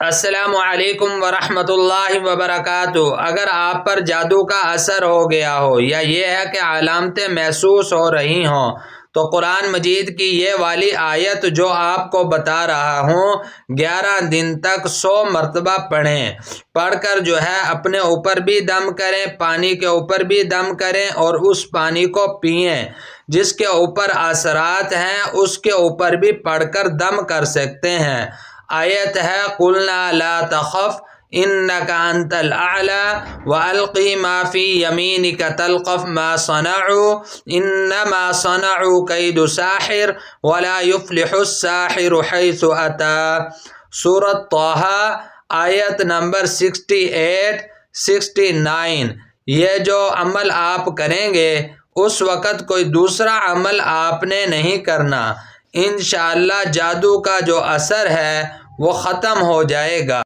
السلام علیکم ورحمۃ اللہ وبرکاتہ۔ اگر آپ پر جادو کا اثر ہو گیا ہو یا یہ ہے کہ علامتیں محسوس ہو رہی ہوں تو قرآن مجید کی یہ والی آیت جو آپ کو بتا رہا ہوں 11 دن تک 100 مرتبہ پڑھیں۔ پڑھ کر جو ہے اپنے اوپر بھی دم کریں، پانی کے اوپر بھی دم کریں اور اس پانی کو پئیں۔ جس کے اوپر اثرات ہیں اس کے اوپر بھی پڑھ کر دم کر سکتے ہیں۔ آیت ہے قُلْنَا لَا تَخَفْ إِنَّكَ أَنْتَ الْأَعْلَى وَأَلْقِ مَا فِي يَمِينِكَ تَلْقَفْ مَا صَنَعُوا إِنَّمَا صَنَعُوا كَيْدُ سَاحِرٍ وَلَا يُفْلِحُ السَّاحِرُ حَيْثُ أَتَى۔ سورۃ طٰہٰ آیت نمبر 68 69۔ یہ جو عمل آپ کریں گے اس وقت کوئی دوسرا عمل آپ نے نہیں کرنا، انشاءاللہ جادو کا جو اثر ہے وہ ختم ہو جائے گا۔